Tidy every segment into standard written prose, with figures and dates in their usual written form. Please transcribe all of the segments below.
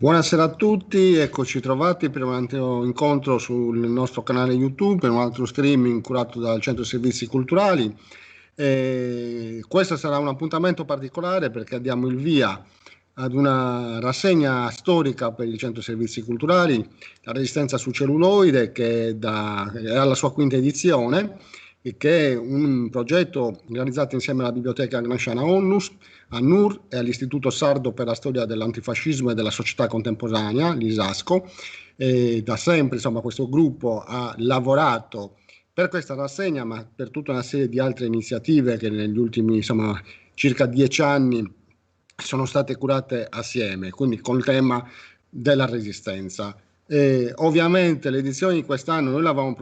Buonasera a tutti, eccoci trovati per un altro incontro sul nostro canale YouTube, per un altro streaming curato dal Centro Servizi Culturali. Questo sarà un appuntamento particolare perché diamo il via ad una rassegna storica per il Centro Servizi Culturali, la Resistenza su celluloide, che è alla sua quinta edizione e che è un progetto realizzato insieme alla Biblioteca Gramsciana Onlus, a NUR e all'Istituto Sardo per la Storia dell'Antifascismo e della Società Contemporanea, l'ISASCO. Da sempre, insomma, questo gruppo ha lavorato per questa rassegna, ma per tutta una serie di altre iniziative che negli ultimi, insomma, circa 10 anni sono state curate assieme, quindi col tema della resistenza. Ovviamente l'edizione di quest'anno noi l'avevamo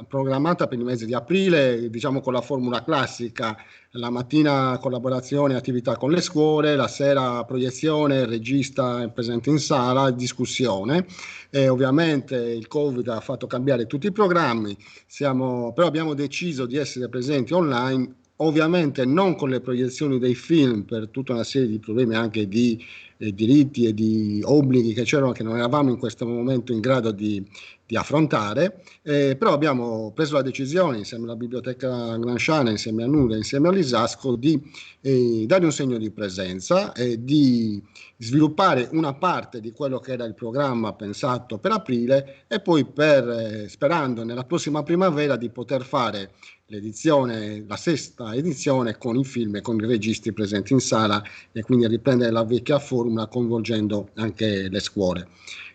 programmata per il mese di aprile, diciamo con la formula classica: la mattina collaborazione e attività con le scuole, la sera proiezione, il regista è presente in sala, discussione. Ovviamente il Covid ha fatto cambiare tutti i programmi, però abbiamo deciso di essere presenti online, ovviamente non con le proiezioni dei film per tutta una serie di problemi anche di diritti e di obblighi che c'erano, che non eravamo in questo momento in grado di affrontare, però abbiamo preso la decisione insieme alla Biblioteca Gramsciana, insieme a NUR e insieme all'ISASCO di dare un segno di presenza e di sviluppare una parte di quello che era il programma pensato per aprile e poi sperando nella prossima primavera di poter fare la sesta edizione con i film e con i registi presenti in sala e quindi riprendere la vecchia formula coinvolgendo anche le scuole.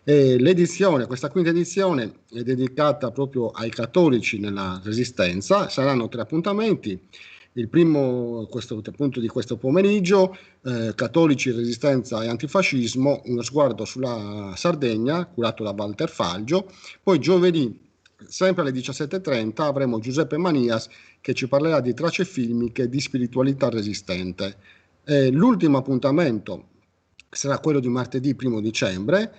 Questa quinta edizione è dedicata proprio ai cattolici nella Resistenza, saranno 3 appuntamenti. Il primo, appunto, di questo pomeriggio, Cattolici, Resistenza e Antifascismo, uno sguardo sulla Sardegna, curato da Walter Falgio. Poi giovedì, sempre alle 17:30, avremo Giuseppe Manias che ci parlerà di tracce filmiche e di spiritualità resistente. L'ultimo appuntamento sarà quello di martedì 1° dicembre.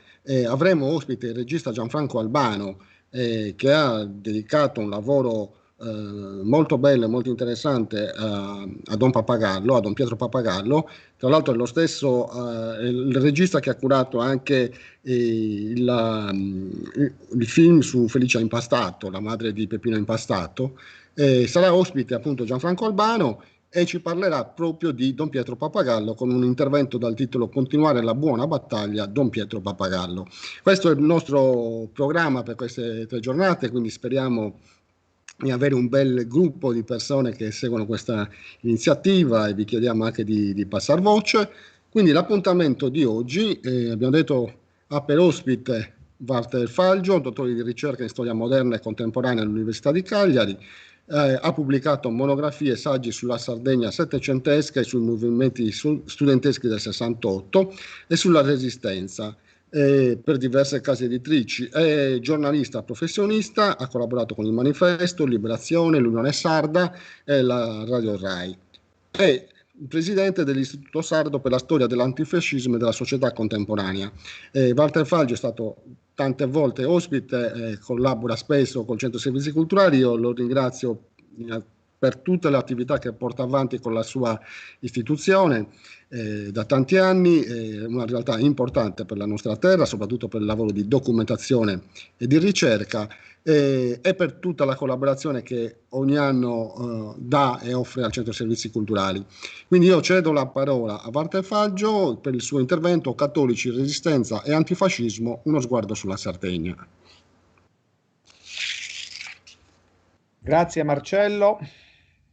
Avremo ospite il regista Gianfranco Albano, che ha dedicato un lavoro molto bello e molto interessante a Don Pappagallo, a Don Pietro Pappagallo. Tra l'altro è lo stesso il regista che ha curato anche il film su Felicia Impastato, la madre di Peppino Impastato. Sarà ospite appunto Gianfranco Albano e ci parlerà proprio di Don Pietro Pappagallo con un intervento dal titolo "Continuare la buona battaglia, Don Pietro Pappagallo". Questo è il nostro programma per queste 3 giornate, quindi speriamo di avere un bel gruppo di persone che seguono questa iniziativa e vi chiediamo anche di passar voce. Quindi l'appuntamento di oggi, abbiamo detto, ha per ospite Walter Falgio, dottore di ricerca in storia moderna e contemporanea all'Università di Cagliari. Ha pubblicato monografie e saggi sulla Sardegna settecentesca e sui movimenti studenteschi del 68 e sulla Resistenza. Per diverse case editrici. È giornalista professionista, ha collaborato con il Manifesto, Liberazione, l'Unione Sarda e la Radio Rai. È il presidente dell'Istituto Sardo per la Storia dell'Antifascismo e della Società Contemporanea. Walter Falgio è stato tante volte ospite, collabora spesso col Centro Servizi Culturali. Io lo ringrazio per tutte le attività che porta avanti con la sua istituzione da tanti anni, una realtà importante per la nostra terra, soprattutto per il lavoro di documentazione e di ricerca, e per tutta la collaborazione che ogni anno dà e offre al Centro Servizi Culturali. Quindi io cedo la parola a Walter Faggio per il suo intervento "Cattolici, Resistenza e Antifascismo, uno sguardo sulla Sardegna". Grazie Marcello,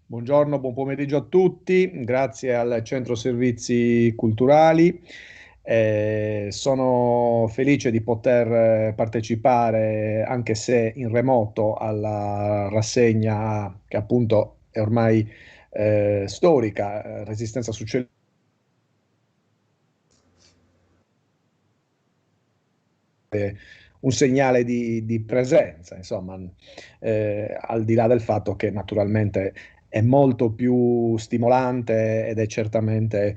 buongiorno, buon pomeriggio a tutti, grazie al Centro Servizi Culturali. Sono felice di poter partecipare, anche se in remoto, alla rassegna che appunto è ormai storica, Resistenza su celluloide. Un segnale di presenza, insomma, al di là del fatto che naturalmente è molto più stimolante ed è certamente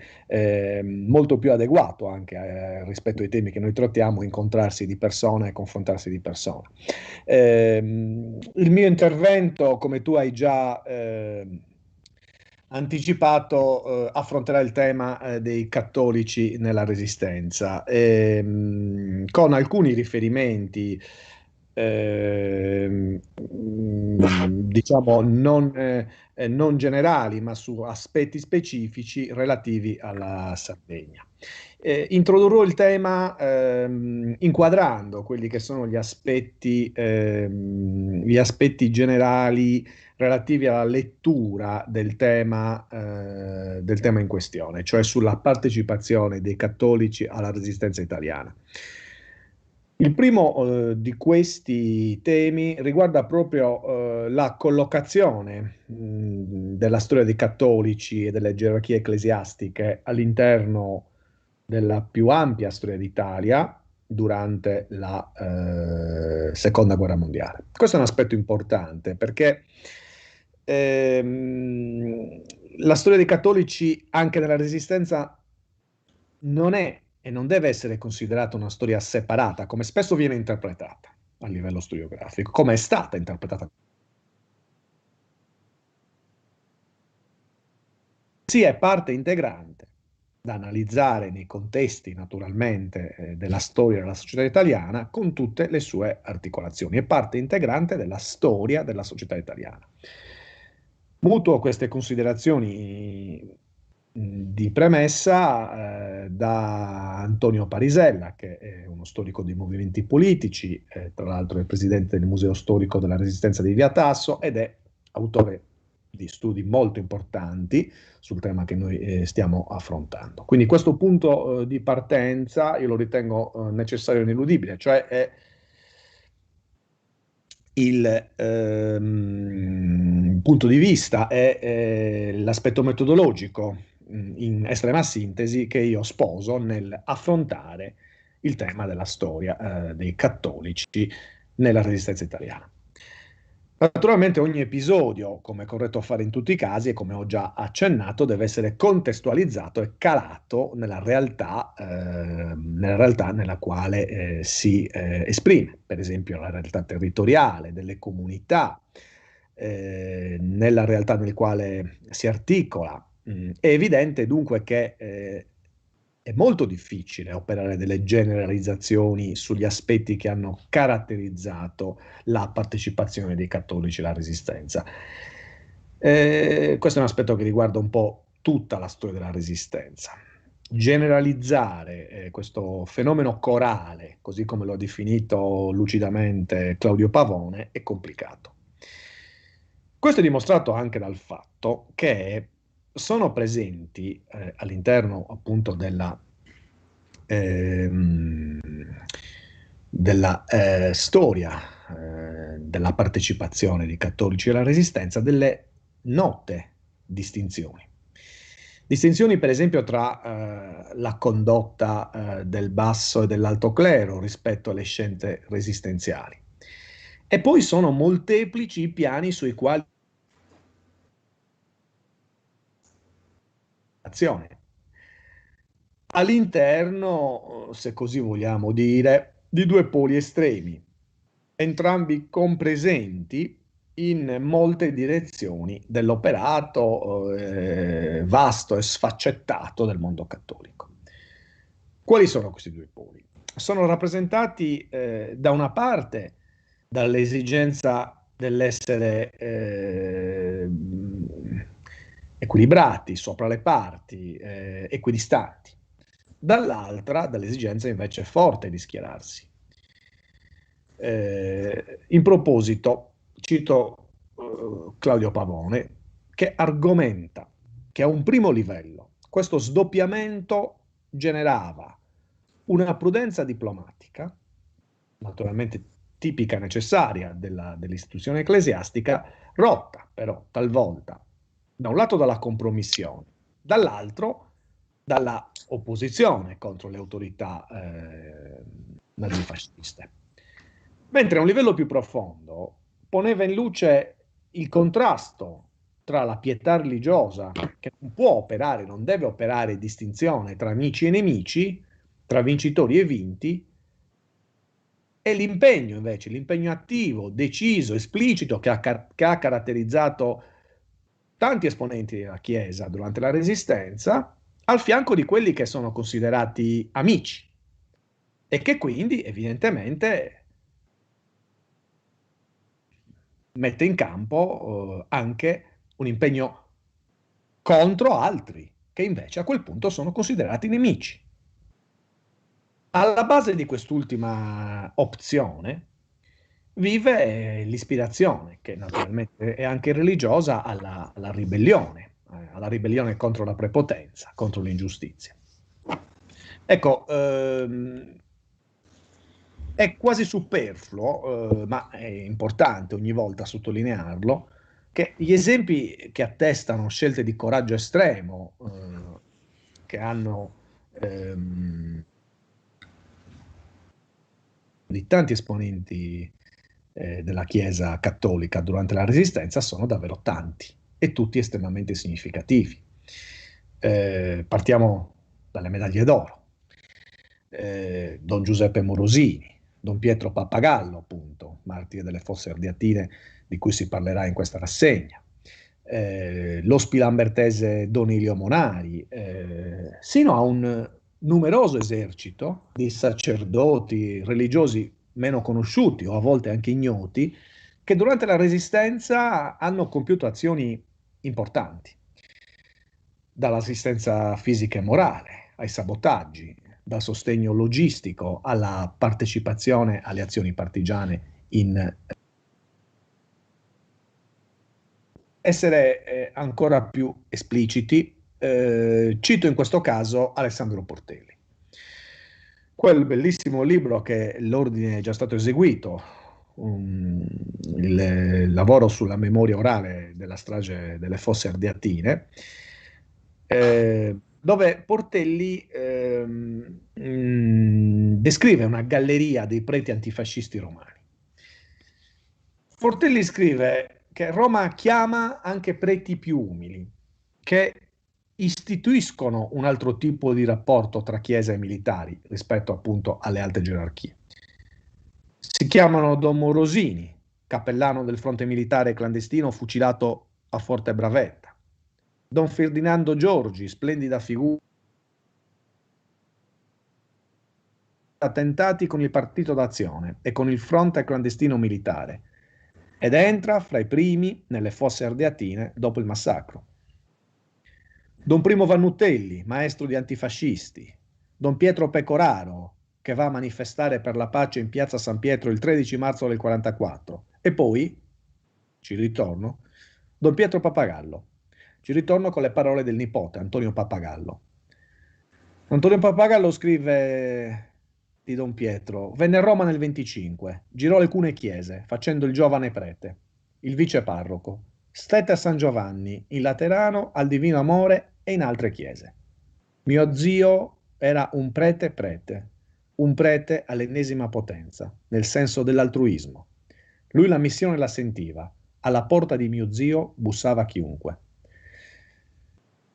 molto più adeguato anche rispetto ai temi che noi trattiamo, incontrarsi di persona e confrontarsi di persona. Il mio intervento, come tu hai già anticipato, affronterà il tema dei cattolici nella Resistenza. con alcuni riferimenti, diciamo, non generali, ma su aspetti specifici relativi alla Sardegna. Introdurrò il tema inquadrando quelli che sono gli aspetti generali relativi alla lettura del tema in questione, cioè sulla partecipazione dei cattolici alla Resistenza italiana. Il primo di questi temi riguarda proprio la collocazione della storia dei cattolici e delle gerarchie ecclesiastiche all'interno della più ampia storia d'Italia durante la Seconda Guerra Mondiale. Questo è un aspetto importante perché la storia dei cattolici anche nella Resistenza non è e non deve essere considerata una storia separata, come spesso viene interpretata a livello storiografico, come è stata interpretata. Sì, è parte integrante da analizzare nei contesti, naturalmente, della storia della società italiana, con tutte le sue articolazioni. È parte integrante della storia della società italiana. Mutuo queste considerazioni di premessa da Antonio Parisella, che è uno storico dei movimenti politici, tra l'altro è presidente del Museo Storico della Resistenza di Via Tasso ed è autore di studi molto importanti sul tema che noi stiamo affrontando. Quindi questo punto di partenza io lo ritengo necessario e ineludibile, cioè è il punto di vista è l'aspetto metodologico in estrema sintesi che io sposo nel affrontare il tema della storia dei cattolici nella Resistenza italiana. Naturalmente ogni episodio, come è corretto fare in tutti i casi e come ho già accennato, deve essere contestualizzato e calato nella realtà nella quale si esprime, per esempio la realtà territoriale delle comunità, nella realtà nel quale si articola. È evidente dunque che è molto difficile operare delle generalizzazioni sugli aspetti che hanno caratterizzato la partecipazione dei cattolici alla Resistenza. Questo è un aspetto che riguarda un po' tutta la storia della Resistenza. Generalizzare questo fenomeno corale, così come lo ha definito lucidamente Claudio Pavone, è complicato. Questo è dimostrato anche dal fatto che sono presenti all'interno appunto della storia della partecipazione dei cattolici alla Resistenza delle note distinzioni. Distinzioni per esempio tra la condotta del basso e dell'alto clero rispetto alle scelte resistenziali. E poi sono molteplici i piani sui quali all'interno, se così vogliamo dire, di due poli estremi, entrambi compresenti in molte direzioni dell'operato vasto e sfaccettato del mondo cattolico. Quali sono questi due poli? Sono rappresentati da una parte dall'esigenza dell'essere equilibrati sopra le parti, equidistanti, dall'altra dall'esigenza invece forte di schierarsi. In proposito cito Claudio Pavone che argomenta che a un primo livello questo sdoppiamento generava una prudenza diplomatica, naturalmente tipica e necessaria dell'istituzione ecclesiastica, rotta però talvolta da un lato dalla compromissione, dall'altro dalla opposizione contro le autorità nazifasciste. Mentre a un livello più profondo poneva in luce il contrasto tra la pietà religiosa, che non può operare, non deve operare distinzione tra amici e nemici, tra vincitori e vinti, e l'impegno invece, l'impegno attivo, deciso, esplicito che ha caratterizzato tanti esponenti della Chiesa durante la Resistenza, al fianco di quelli che sono considerati amici. e che quindi evidentemente mette in campo anche un impegno contro altri che invece a quel punto sono considerati nemici. Alla base di quest'ultima opzione vive l'ispirazione, che naturalmente è anche religiosa, alla alla ribellione contro la prepotenza, contro l'ingiustizia. Ecco, è quasi superfluo, ma è importante ogni volta sottolinearlo, che gli esempi che attestano scelte di coraggio estremo, che hanno di tanti esponenti della Chiesa cattolica durante la Resistenza, sono davvero tanti e tutti estremamente significativi. Partiamo dalle medaglie d'oro. Don Giuseppe Morosini, Don Pietro Pappagallo, appunto, martire delle Fosse Ardeatine, di cui si parlerà in questa rassegna, lo spilambertese Don Ilio Monari, sino a un numeroso esercito di sacerdoti religiosi meno conosciuti o a volte anche ignoti, che durante la Resistenza hanno compiuto azioni importanti, dall'assistenza fisica e morale ai sabotaggi, dal sostegno logistico alla partecipazione alle azioni partigiane in essere ancora più espliciti, cito in questo caso Alessandro Portelli. Quel bellissimo libro che l'ordine è già stato eseguito, il lavoro sulla memoria orale della strage delle Fosse Ardeatine, dove Portelli descrive una galleria dei preti antifascisti romani. Portelli scrive che Roma chiama anche preti più umili, che istituiscono un altro tipo di rapporto tra Chiesa e militari rispetto appunto alle alte gerarchie. Si chiamano Don Morosini, cappellano del fronte militare clandestino fucilato a Forte Bravetta, Don Ferdinando Giorgi, splendida figura, attentati con il Partito d'Azione e con il fronte clandestino militare, ed entra fra i primi nelle Fosse Ardeatine dopo il massacro. Don Primo Vannutelli, maestro di antifascisti, Don Pietro Pecoraro, che va a manifestare per la pace in piazza San Pietro il 13 marzo del 44, e poi, ci ritorno, Don Pietro Pappagallo. Ci ritorno con le parole del nipote, Antonio Pappagallo. Antonio Pappagallo scrive di Don Pietro: venne a Roma nel 25, girò alcune chiese, facendo il giovane prete, il viceparroco, stette a San Giovanni, in Laterano, al Divino Amore e in altre chiese. Mio zio era un prete all'ennesima potenza, nel senso dell'altruismo. Lui la missione la sentiva, alla porta di mio zio bussava chiunque.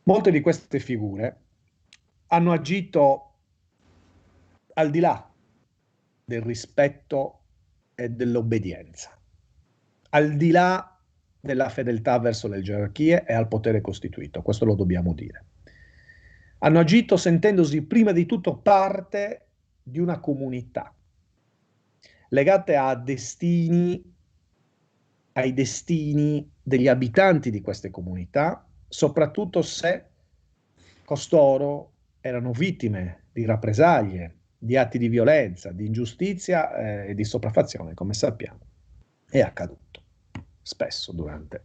Molte di queste figure hanno agito al di là del rispetto e dell'obbedienza, al di là della fedeltà verso le gerarchie e al potere costituito, questo lo dobbiamo dire. Hanno agito sentendosi prima di tutto parte di una comunità, legate ai destini degli abitanti di queste comunità, soprattutto se costoro erano vittime di rappresaglie, di atti di violenza, di ingiustizia e di sopraffazione, come sappiamo. È accaduto spesso durante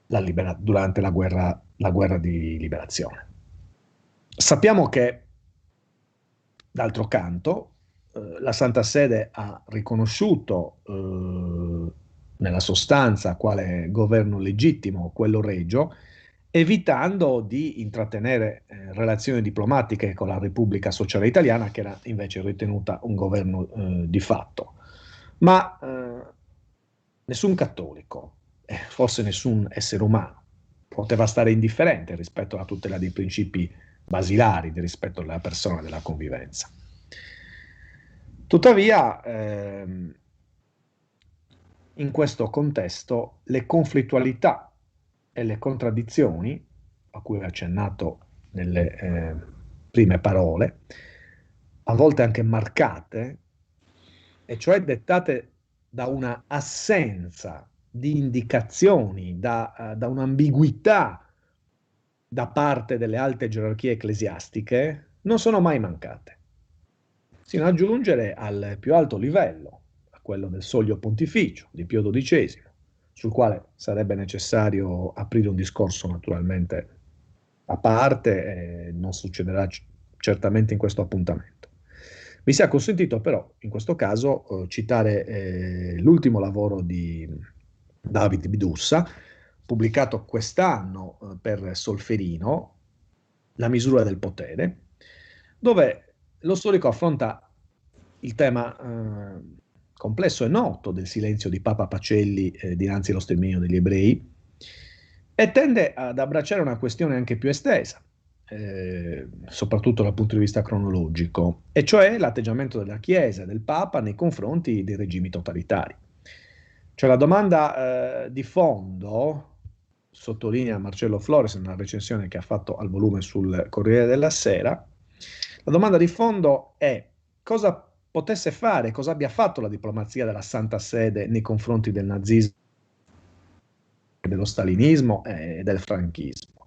la guerra di liberazione. Sappiamo che, d'altro canto, la Santa Sede ha riconosciuto nella sostanza quale governo legittimo quello regio, evitando di intrattenere relazioni diplomatiche con la Repubblica Sociale Italiana, che era invece ritenuta un governo di fatto. Ma nessun cattolico, forse nessun essere umano, poteva stare indifferente rispetto alla tutela dei principi basilari di rispetto della persona e della convivenza. Tuttavia, in questo contesto, le conflittualità e le contraddizioni, a cui ho accennato nelle prime parole, a volte anche marcate, e cioè dettate da una assenza di indicazioni, da un'ambiguità da parte delle alte gerarchie ecclesiastiche, non sono mai mancate, sino a giungere al più alto livello, a quello del soglio pontificio di Pio XII, sul quale sarebbe necessario aprire un discorso naturalmente a parte, non succederà certamente in questo appuntamento. Mi sia consentito però, in questo caso, citare l'ultimo lavoro di David Bidussa, pubblicato quest'anno per Solferino, La misura del potere, dove lo storico affronta il tema complesso e noto del silenzio di Papa Pacelli dinanzi allo sterminio degli ebrei e tende ad abbracciare una questione anche più estesa, soprattutto dal punto di vista cronologico, e cioè l'atteggiamento della Chiesa e del Papa nei confronti dei regimi totalitari. Cioè la domanda di fondo, sottolinea Marcello Flores nella recensione che ha fatto al volume sul Corriere della Sera, la domanda di fondo è cosa potesse fare, cosa abbia fatto la diplomazia della Santa Sede nei confronti del nazismo, dello stalinismo e del franchismo.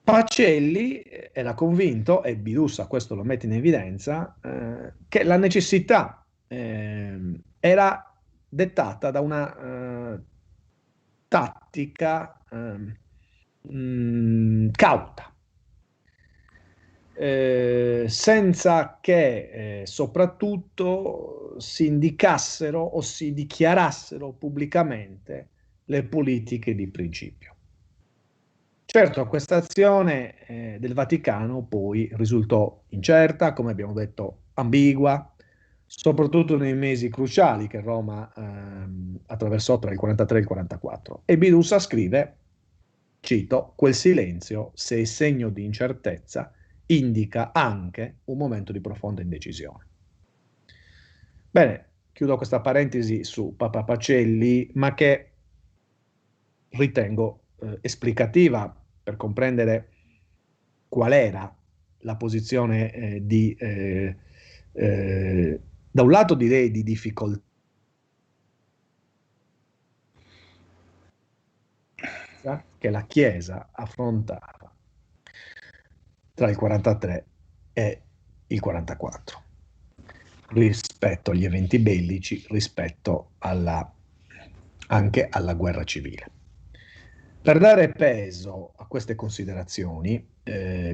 Pacelli era convinto, e Bidussa questo lo mette in evidenza, che la necessità era dettata da una tattica cauta, senza che soprattutto si indicassero o si dichiarassero pubblicamente le politiche di principio. Certo, questa azione del Vaticano poi risultò incerta, come abbiamo detto, ambigua, soprattutto nei mesi cruciali che Roma attraversò tra il 43 e il 44. E Bidussa scrive, cito, quel silenzio, se è segno di incertezza, indica anche un momento di profonda indecisione. Bene, chiudo questa parentesi su Papa Pacelli, ma che ritengo esplicativa per comprendere qual era la posizione da un lato direi di difficoltà che la Chiesa affrontava tra il 43 e il 44 rispetto agli eventi bellici, rispetto anche alla guerra civile. Per dare peso a queste considerazioni,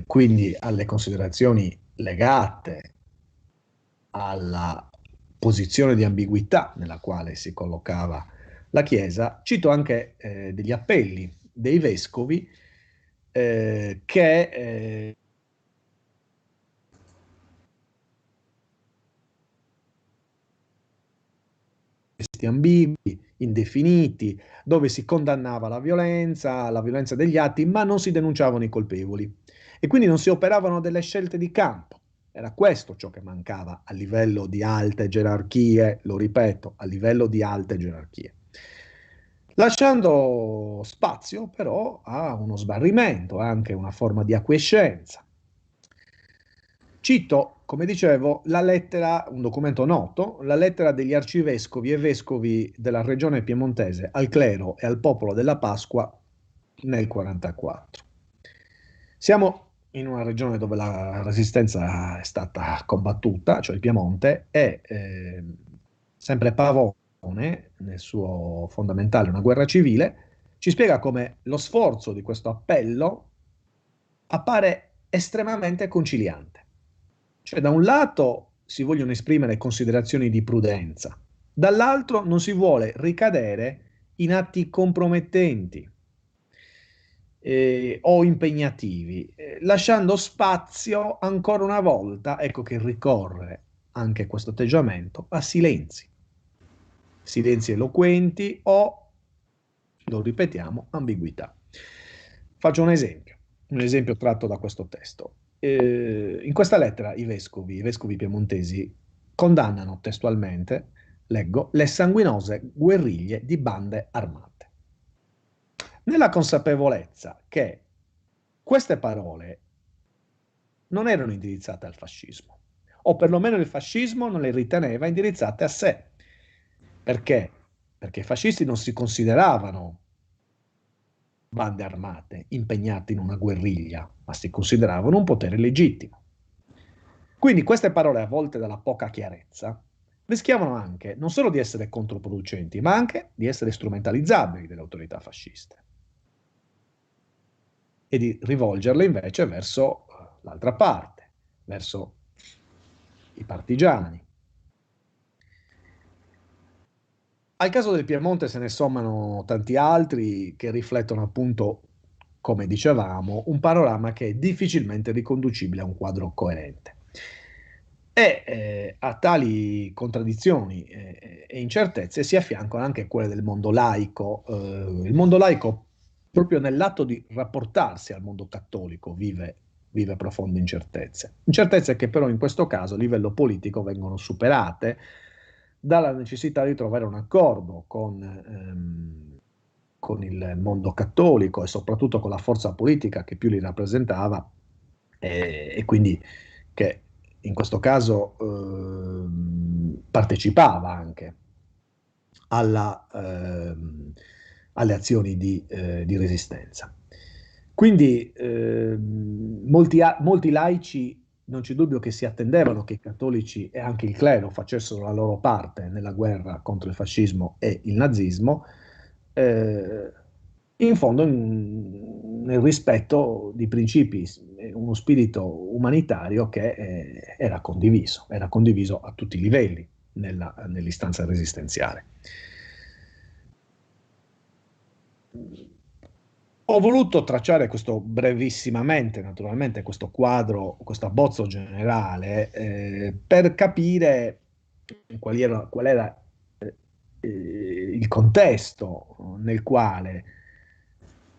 quindi alle considerazioni legate alla posizione di ambiguità nella quale si collocava la Chiesa, cito anche degli appelli dei vescovi che questi ambigui, indefiniti, dove si condannava la violenza degli atti, ma non si denunciavano i colpevoli. E quindi non si operavano delle scelte di campo. Era questo ciò che mancava a livello di alte gerarchie, lo ripeto, a livello di alte gerarchie. Lasciando spazio però a uno sbarrimento, anche una forma di acquiescenza. Cito, come dicevo, la lettera, un documento noto, la lettera degli arcivescovi e vescovi della regione piemontese al clero e al popolo della Pasqua nel 44. Siamo in una regione dove la resistenza è stata combattuta, cioè il Piemonte, e sempre Pavone, nel suo fondamentale Una guerra civile, ci spiega come lo sforzo di questo appello appare estremamente conciliante. Cioè, da un lato si vogliono esprimere considerazioni di prudenza, dall'altro non si vuole ricadere in atti compromettenti o impegnativi, lasciando spazio ancora una volta, ecco che ricorre anche questo atteggiamento, a silenzi eloquenti o, lo ripetiamo, ambiguità. Faccio un esempio tratto da questo testo. In questa lettera i vescovi piemontesi condannano testualmente, leggo, le sanguinose guerriglie di bande armate, nella consapevolezza che queste parole non erano indirizzate al fascismo, o perlomeno il fascismo non le riteneva indirizzate a sé. Perché? Perché i fascisti non si consideravano bande armate impegnate in una guerriglia, ma si consideravano un potere legittimo. Quindi queste parole, a volte dalla poca chiarezza, rischiavano anche non solo di essere controproducenti, ma anche di essere strumentalizzabili dalle autorità fasciste e di rivolgerle invece verso l'altra parte, verso i partigiani. Al caso del Piemonte se ne sommano tanti altri che riflettono appunto, come dicevamo, un panorama che è difficilmente riconducibile a un quadro coerente. E a tali contraddizioni e incertezze si affiancano anche quelle del mondo laico. Il mondo laico, proprio nell'atto di rapportarsi al mondo cattolico, vive profonde incertezze. Incertezze che però in questo caso a livello politico vengono superate dalla necessità di trovare un accordo con il mondo cattolico e soprattutto con la forza politica che più li rappresentava e quindi che in questo caso partecipava anche alle azioni di resistenza. Quindi molti laici non c'è dubbio che si attendevano che i cattolici e anche il clero facessero la loro parte nella guerra contro il fascismo e il nazismo, eh, in fondo nel rispetto di principi, uno spirito umanitario che era condiviso a tutti i livelli nell'istanza resistenziale. Ho voluto tracciare questo brevissimamente, naturalmente, questo quadro, questo abbozzo generale, per capire qual era il contesto nel quale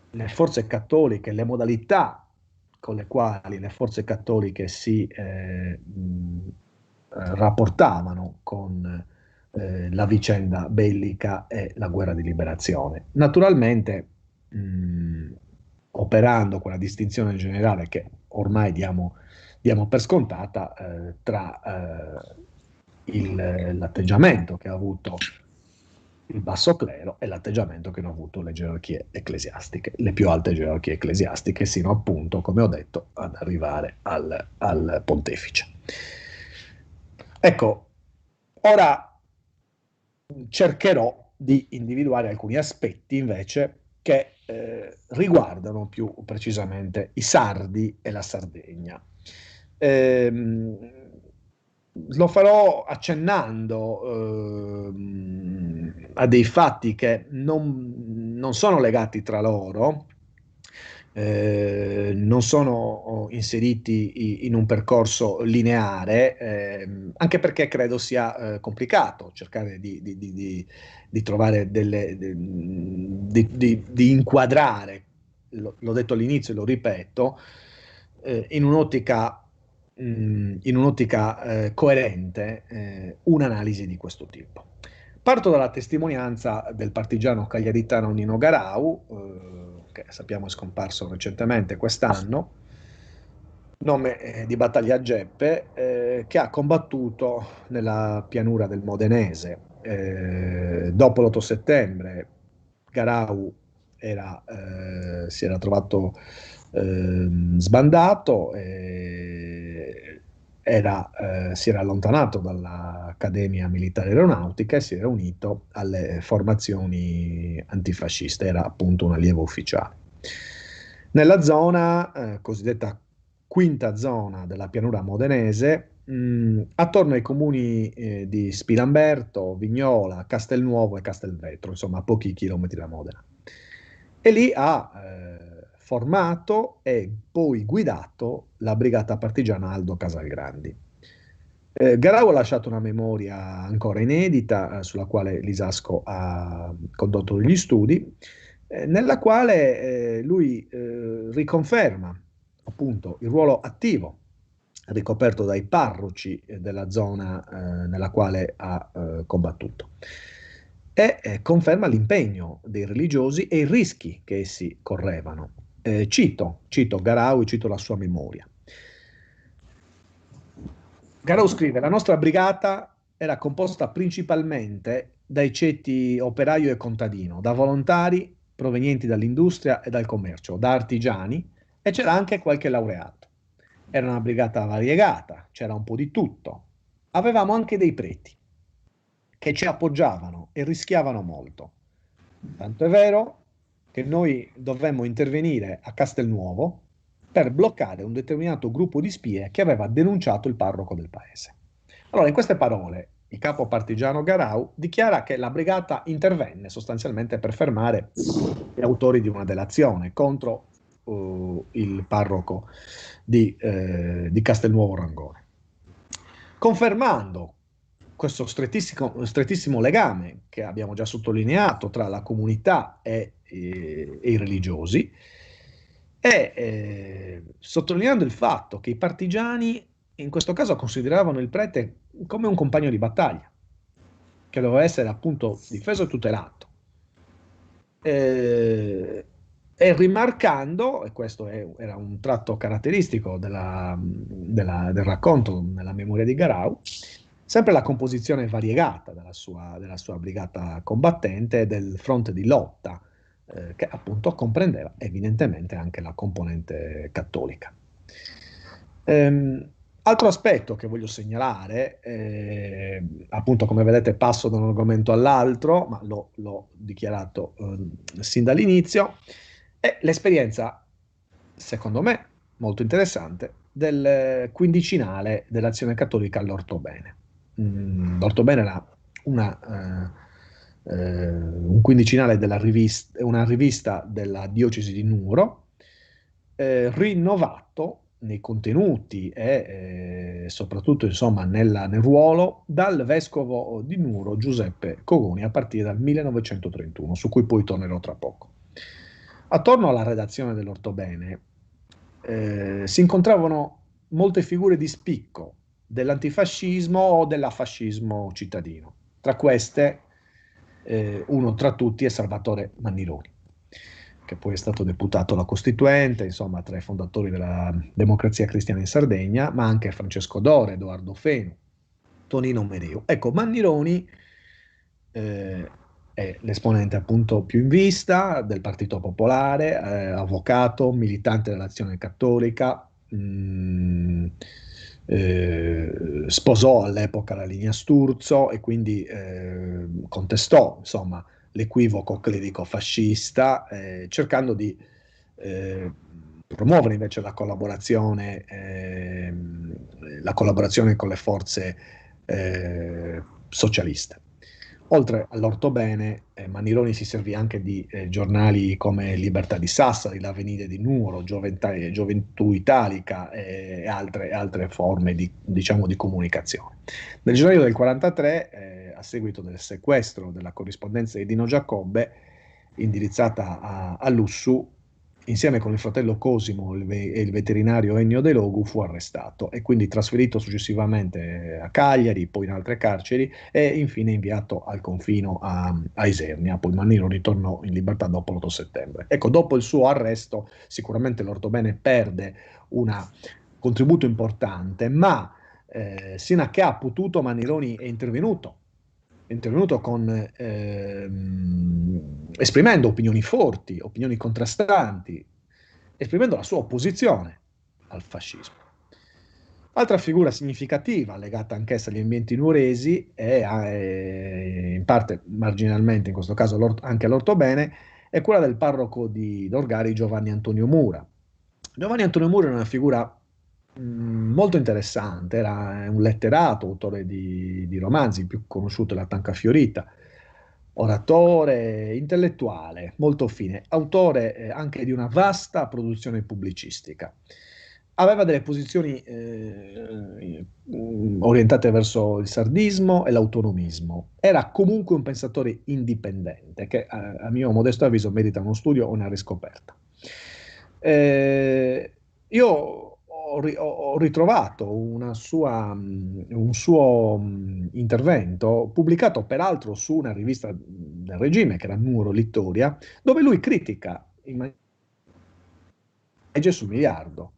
le forze cattoliche, le modalità con le quali le forze cattoliche si rapportavano con la vicenda bellica e la guerra di liberazione. Naturalmente, operando quella distinzione generale che ormai diamo per scontata tra l'atteggiamento che ha avuto il basso clero e l'atteggiamento che hanno avuto le gerarchie ecclesiastiche, le più alte gerarchie ecclesiastiche, sino appunto, come ho detto, ad arrivare al pontefice. Ecco, ora cercherò di individuare alcuni aspetti invece che riguardano più precisamente i sardi e la Sardegna. Lo farò accennando a dei fatti che non sono legati tra loro, non sono inseriti in un percorso lineare, anche perché credo sia complicato cercare di trovare di inquadrare, l'ho detto all'inizio e lo ripeto, in un'ottica coerente un'analisi di questo tipo. Parto dalla testimonianza del partigiano cagliaritano Nino Garau, che sappiamo è scomparso recentemente quest'anno, nome di battaglia a Geppe, che ha combattuto nella pianura del Modenese. Dopo l'8 settembre Garau si era trovato sbandato, si era allontanato dall'Accademia Militare Aeronautica e si era unito alle formazioni antifasciste, era appunto un allievo ufficiale. Nella zona, cosiddetta quinta zona della pianura modenese, attorno ai comuni di Spilamberto, Vignola, Castelnuovo e Castelvetro, insomma a pochi chilometri da Modena. E lì ha formato e poi guidato la brigata partigiana Aldo Casalgrandi. Garau ha lasciato una memoria ancora inedita sulla quale Lisasco ha condotto degli studi, nella quale lui riconferma appunto il ruolo attivo ricoperto dai parroci della zona nella quale ha combattuto e conferma l'impegno dei religiosi e i rischi che essi correvano. Cito Garau e cito la sua memoria. Garau scrive: la nostra brigata era composta principalmente dai ceti operaio e contadino, da volontari provenienti dall'industria e dal commercio, da artigiani, e c'era anche qualche laureato. Era una brigata variegata, c'era un po' di tutto. Avevamo anche dei preti che ci appoggiavano e rischiavano molto. Tanto è vero che noi dovemmo intervenire a Castelnuovo per bloccare un determinato gruppo di spie che aveva denunciato il parroco del paese. Allora, in queste parole, il capo partigiano Garau dichiara che la brigata intervenne sostanzialmente per fermare gli autori di una delazione contro il parroco di Castelnuovo Rangone, confermando questo strettissimo legame che abbiamo già sottolineato tra la comunità e i religiosi, e sottolineando il fatto che i partigiani in questo caso consideravano il prete come un compagno di battaglia, che doveva essere appunto difeso e tutelato. E rimarcando, e questo era un tratto caratteristico del racconto nella memoria di Garau, sempre la composizione variegata della sua brigata combattente e del fronte di lotta, che appunto comprendeva evidentemente anche la componente cattolica. Altro aspetto che voglio segnalare, appunto come vedete passo da un argomento all'altro, ma l'ho dichiarato sin dall'inizio, è l'esperienza, secondo me, molto interessante, del quindicinale dell'Azione Cattolica all'Ortobene. L'Ortobene era un quindicinale una rivista della diocesi di Nuoro, rinnovato nei contenuti e soprattutto insomma nel ruolo dal vescovo di Nuoro Giuseppe Cogoni a partire dal 1931, su cui poi tornerò tra poco. Attorno alla redazione dell'Ortobene si incontravano molte figure di spicco dell'antifascismo o dell'affascismo cittadino. Tra queste, uno tra tutti è Salvatore Mannironi, che poi è stato deputato alla Costituente, insomma, tra i fondatori della Democrazia Cristiana in Sardegna, ma anche Francesco Dore, Edoardo Fenu, Tonino Mereu. Ecco, Mannironi è l'esponente appunto più in vista del Partito Popolare, avvocato, militante dell'Azione Cattolica, sposò all'epoca la linea Sturzo e quindi contestò, insomma, l'equivoco clerico-fascista, cercando di promuovere invece la collaborazione con le forze socialiste. Oltre all'Ortobene, Mannironi si servì anche di giornali come Libertà di Sassari, L'Avvenire di Nuoro, Gioventù Italica e altre forme diciamo, di comunicazione. Nel gennaio del 1943, a seguito del sequestro della corrispondenza di Dino Giacobbe, indirizzata a Lussu, insieme con il fratello Cosimo e il veterinario Ennio De Logu, fu arrestato e quindi trasferito successivamente a Cagliari, poi in altre carceri e infine inviato al confino a Isernia. Poi Mannino ritornò in libertà dopo l'8 settembre. Ecco, dopo il suo arresto sicuramente l'Ortobene perde un contributo importante, ma sino a che ha potuto Mannironi è intervenuto esprimendo opinioni forti, opinioni contrastanti, esprimendo la sua opposizione al fascismo. Altra figura significativa, legata anch'essa agli ambienti nuoresi e in parte marginalmente, in questo caso anche all'Ortobene, è quella del parroco di Dorgari Giovanni Antonio Mura. Giovanni Antonio Mura è una figura molto interessante, era un letterato, autore di romanzi, più conosciuto è La Tanca Fiorita, oratore, intellettuale, molto fine, autore anche di una vasta produzione pubblicistica. Aveva delle posizioni orientate verso il sardismo e l'autonomismo. Era comunque un pensatore indipendente che, a mio modesto avviso, merita uno studio o una riscoperta. Io ho ritrovato un suo intervento, pubblicato peraltro su una rivista del regime, che era Nuoro Littoria, dove lui critica in legge sul miliardo.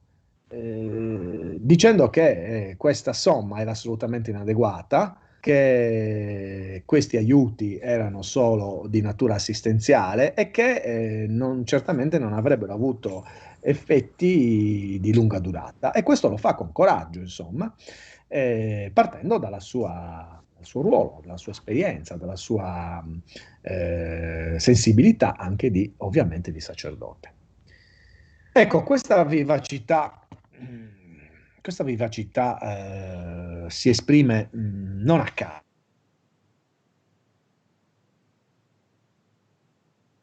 dicendo che questa somma era assolutamente inadeguata, che questi aiuti erano solo di natura assistenziale e che certamente non avrebbero avuto effetti di lunga durata. E questo lo fa con coraggio, insomma, partendo dal suo ruolo, dalla sua esperienza, dalla sua sensibilità anche ovviamente di sacerdote. Ecco, questa vivacità si esprime non a caso.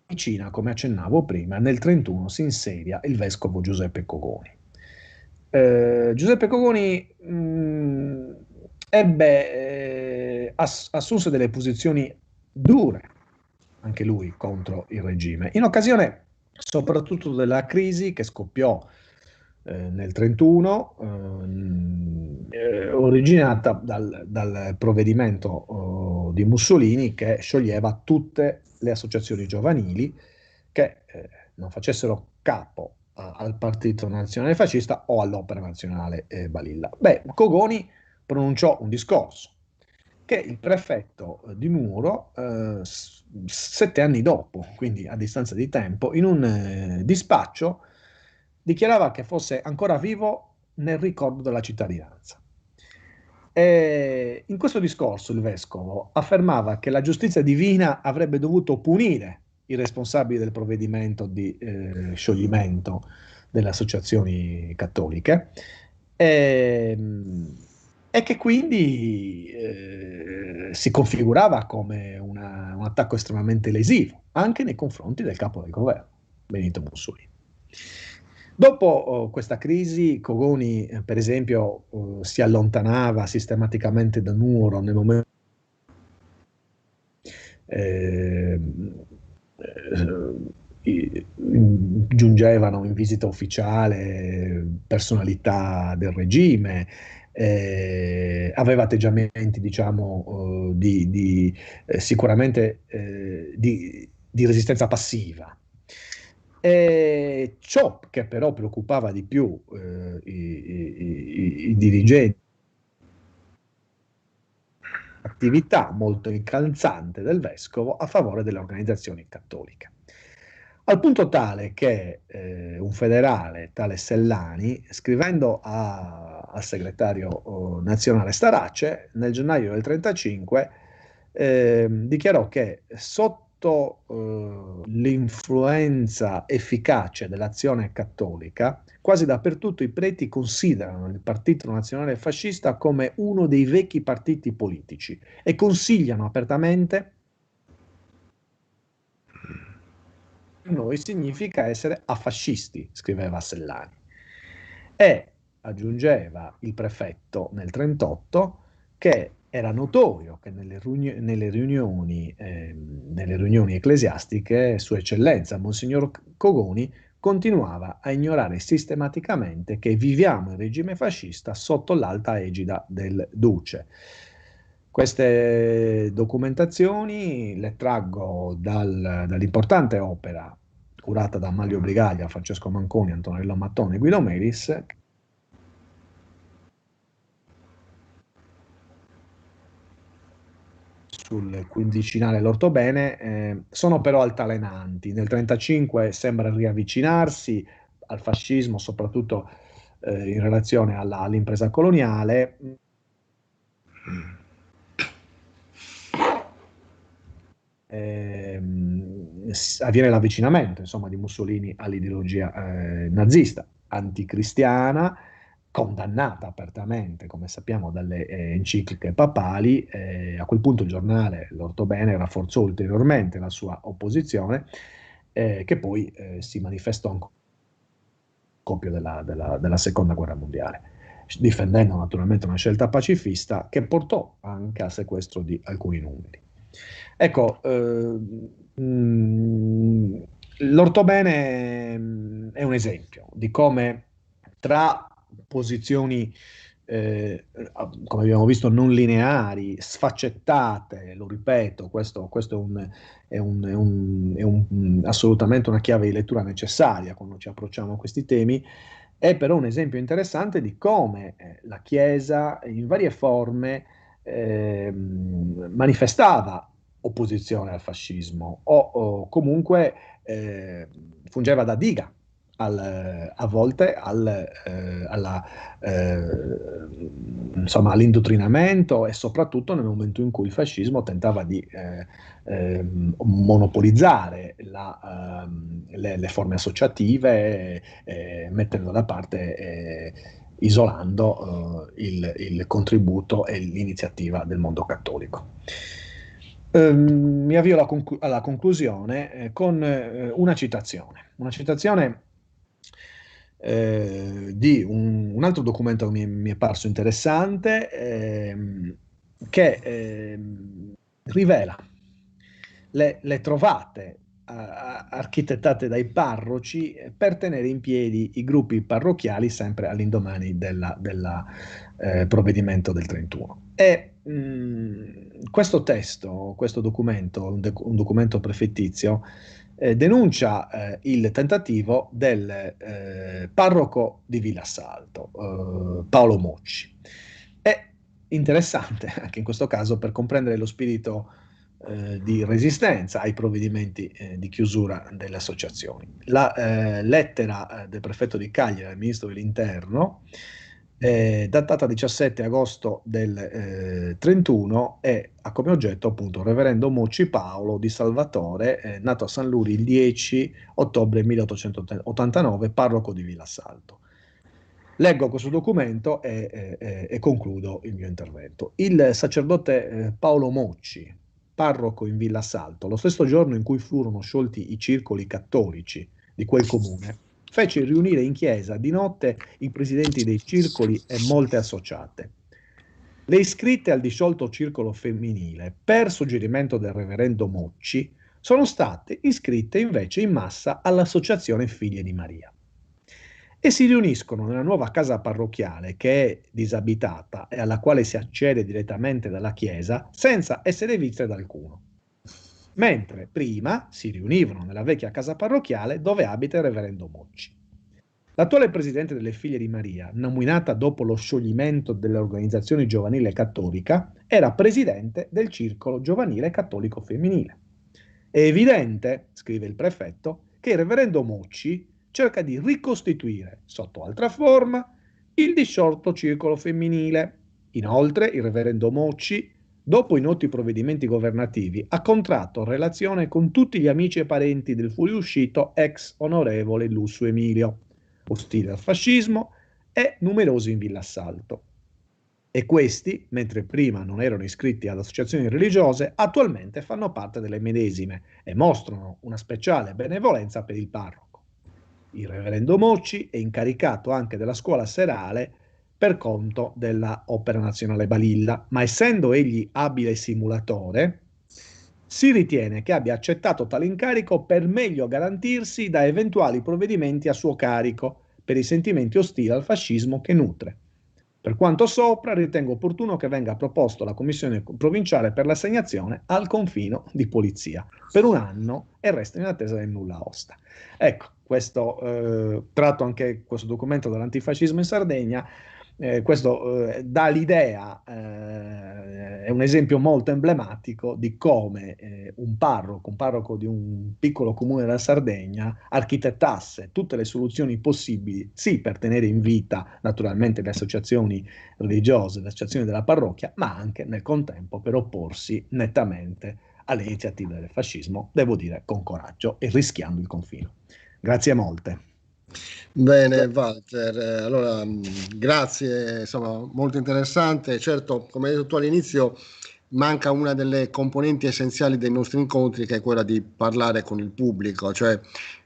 Vicina, come accennavo prima, nel 31 si insedia il vescovo Giuseppe Cogoni. Giuseppe Cogoni assunse delle posizioni dure, anche lui, contro il regime, in occasione soprattutto della crisi che scoppiò nel 31, originata dal provvedimento di Mussolini che scioglieva tutte le associazioni giovanili che non facessero capo al Partito Nazionale Fascista o all'Opera Nazionale Balilla. Beh, Cogoni pronunciò un discorso che il prefetto di Nuoro, 7 anni dopo, quindi a distanza di tempo, in un dispaccio dichiarava che fosse ancora vivo nel ricordo della cittadinanza. E in questo discorso il vescovo affermava che la giustizia divina avrebbe dovuto punire i responsabili del provvedimento di scioglimento delle associazioni cattoliche e, e che quindi si configurava come un attacco estremamente lesivo anche nei confronti del capo del governo, Benito Mussolini. Dopo questa crisi, Cogoni, per esempio, si allontanava sistematicamente da Nuoro nel momento giungevano in visita ufficiale personalità del regime, aveva atteggiamenti, diciamo, sicuramente di resistenza passiva. Ciò che però preoccupava di più i dirigenti, attività molto incalzante del vescovo a favore delle organizzazioni cattoliche. Al punto tale che un federale, tale Sellani, scrivendo al segretario nazionale Starace, nel gennaio del 1935, dichiarò che sotto l'influenza efficace dell'azione cattolica, quasi dappertutto i preti considerano il Partito Nazionale Fascista come uno dei vecchi partiti politici e consigliano apertamente noi significa essere affascisti, scriveva Sellani. E aggiungeva il prefetto nel 1938 che era notorio che nelle riunioni ecclesiastiche Sua Eccellenza Monsignor Cogoni continuava a ignorare sistematicamente che viviamo il regime fascista sotto l'alta egida del Duce. Queste documentazioni le traggo dall'importante opera curata da Manlio Brigaglia, Francesco Manconi, Antonello Mattone e Guido Melis, sul quindicinale L'Ortobene, sono però altalenanti. Nel 1935 sembra riavvicinarsi al fascismo, soprattutto in relazione all'impresa coloniale. Avviene l'avvicinamento, insomma, di Mussolini all'ideologia nazista, anticristiana, condannata apertamente, come sappiamo, dalle encicliche papali. A quel punto il giornale L'Ortobene rafforzò ulteriormente la sua opposizione, che poi si manifestò ancora scoppio della seconda guerra mondiale, difendendo naturalmente una scelta pacifista che portò anche al sequestro di alcuni numeri. Ecco, l'Ortobene è un esempio di come tra posizioni, come abbiamo visto, non lineari, sfaccettate, lo ripeto, questo è assolutamente una chiave di lettura necessaria quando ci approcciamo a questi temi, È però un esempio interessante di come la Chiesa in varie forme manifestava opposizione al fascismo o comunque fungeva da diga a volte insomma, all'indottrinamento e soprattutto nel momento in cui il fascismo tentava di monopolizzare le forme associative, mettendo da parte, isolando il contributo e l'iniziativa del mondo cattolico. Mi avvio alla conclusione con una citazione di un altro documento che mi è parso interessante, che rivela le trovate architettate dai parroci per tenere in piedi i gruppi parrocchiali sempre all'indomani del provvedimento del 31. E questo testo, questo documento, un documento prefettizio, denuncia il tentativo del parroco di Villassalto, Paolo Mocci. È interessante anche in questo caso per comprendere lo spirito di resistenza ai provvedimenti di chiusura delle associazioni. La lettera del prefetto di Cagliari al ministro dell'Interno, datata 17 agosto del 31, ha come oggetto appunto Reverendo Mocci Paolo di Salvatore, nato a San Luri il 10 ottobre 1889, parroco di Villassalto. Leggo questo documento e concludo il mio intervento. Il sacerdote Paolo Mocci, parroco in Villassalto, lo stesso giorno in cui furono sciolti i circoli cattolici di quel comune, fece riunire in chiesa di notte i presidenti dei circoli e molte associate. Le iscritte al disciolto circolo femminile, per suggerimento del reverendo Mocci, sono state iscritte invece in massa all'Associazione Figlie di Maria e si riuniscono nella nuova casa parrocchiale che è disabitata e alla quale si accede direttamente dalla chiesa senza essere viste da alcuno. Mentre prima si riunivano nella vecchia casa parrocchiale dove abita il reverendo Mocci. L'attuale presidente delle Figlie di Maria, nominata dopo lo scioglimento dell'organizzazione giovanile cattolica, era presidente del circolo giovanile cattolico femminile. È evidente, scrive il prefetto, che il reverendo Mocci cerca di ricostituire, sotto altra forma, il disciolto circolo femminile. Inoltre, il reverendo Mocci, dopo i noti provvedimenti governativi, ha contratto relazione con tutti gli amici e parenti del fuoriuscito ex onorevole Lusso Emilio, ostile al fascismo e numerosi in Villassalto. E questi, mentre prima non erano iscritti ad associazioni religiose, attualmente fanno parte delle medesime e mostrano una speciale benevolenza per il parroco. Il reverendo Mocci è incaricato anche della scuola serale per conto della Opera Nazionale Balilla, ma essendo egli abile simulatore, si ritiene che abbia accettato tale incarico per meglio garantirsi da eventuali provvedimenti a suo carico per i sentimenti ostili al fascismo che nutre. Per quanto sopra, ritengo opportuno che venga proposto alla Commissione provinciale per l'assegnazione al confino di polizia per un anno e resta in attesa del nulla osta. Ecco, tratto anche questo documento dall'antifascismo in Sardegna. Questo dà l'idea, è un esempio molto emblematico di come un parroco di un piccolo comune della Sardegna architettasse tutte le soluzioni possibili, sì, per tenere in vita naturalmente le associazioni religiose, le associazioni della parrocchia, ma anche nel contempo per opporsi nettamente alle iniziative del fascismo, devo dire con coraggio e rischiando il confino. Grazie molte. Bene, Walter, allora grazie, insomma, molto interessante. Certo, come hai detto tu all'inizio, manca una delle componenti essenziali dei nostri incontri, che è quella di parlare con il pubblico, cioè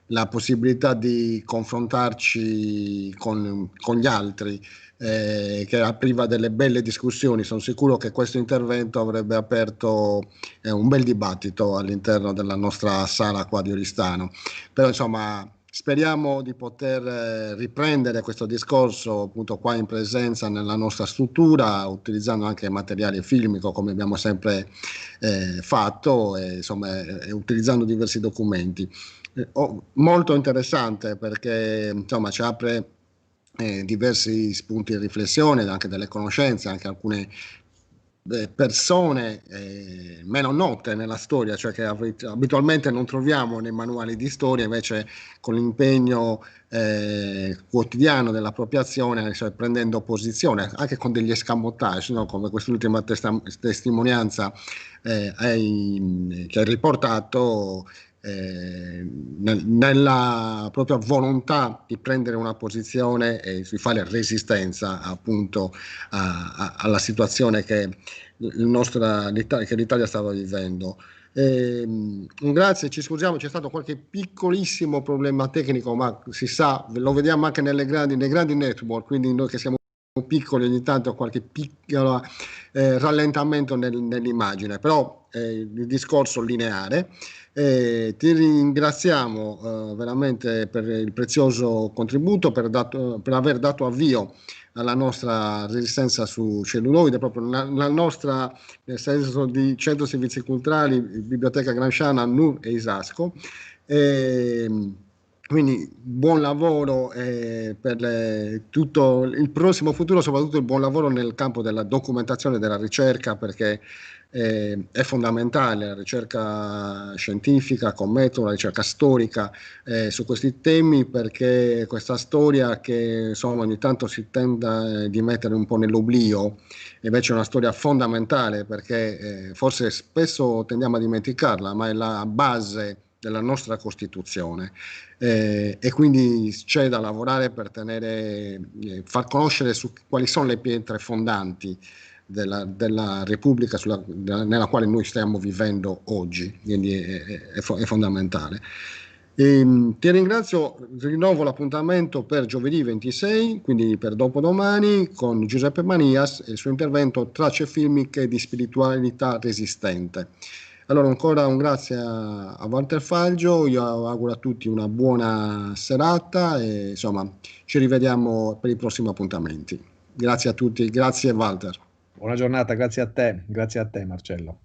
la possibilità di confrontarci con gli altri, che apriva delle belle discussioni. Sono sicuro che questo intervento avrebbe aperto un bel dibattito all'interno della nostra sala qua di Oristano. Però insomma speriamo di poter riprendere questo discorso appunto qua in presenza nella nostra struttura, utilizzando anche materiale filmico come abbiamo sempre fatto, e, insomma, utilizzando diversi documenti. Molto interessante perché insomma ci apre diversi spunti di riflessione, anche delle conoscenze, anche alcune persone meno note nella storia, cioè che abitualmente non troviamo nei manuali di storia, invece con l'impegno quotidiano dell'appropriazione, cioè prendendo posizione, anche con degli escamotage, no? Come quest'ultima testimonianza che hai riportato, nella propria volontà di prendere una posizione e di fare resistenza appunto alla situazione che l'Italia stava vivendo. Grazie, ci scusiamo, c'è stato qualche piccolissimo problema tecnico, ma si sa, lo vediamo anche nei grandi network, quindi noi che siamo piccoli ogni tanto qualche piccolo rallentamento nell'immagine, però il discorso lineare. Ti ringraziamo veramente per il prezioso contributo, per aver dato avvio alla nostra resistenza su celluloide, proprio la nostra, nel senso di Centro Servizi Culturali, Biblioteca Gramsciana, NUR e Isasco. Quindi buon lavoro per tutto il prossimo futuro, soprattutto il buon lavoro nel campo della documentazione e della ricerca, perché è fondamentale la ricerca scientifica con metodo, la ricerca storica su questi temi, perché questa storia che insomma ogni tanto si tende di mettere un po' nell'oblio, invece è una storia fondamentale, perché forse spesso tendiamo a dimenticarla, ma è la base della nostra Costituzione, e quindi c'è da lavorare per far conoscere quali sono le pietre fondanti della Repubblica nella quale noi stiamo vivendo oggi, quindi è fondamentale. Ti ringrazio, rinnovo l'appuntamento per giovedì 26, quindi per dopodomani, con Giuseppe Manias e il suo intervento Tracce filmiche di spiritualità resistente. Allora ancora un grazie a Walter Falgio, io auguro a tutti una buona serata e insomma ci rivediamo per i prossimi appuntamenti. Grazie a tutti, grazie Walter. Buona giornata, grazie a te Marcello.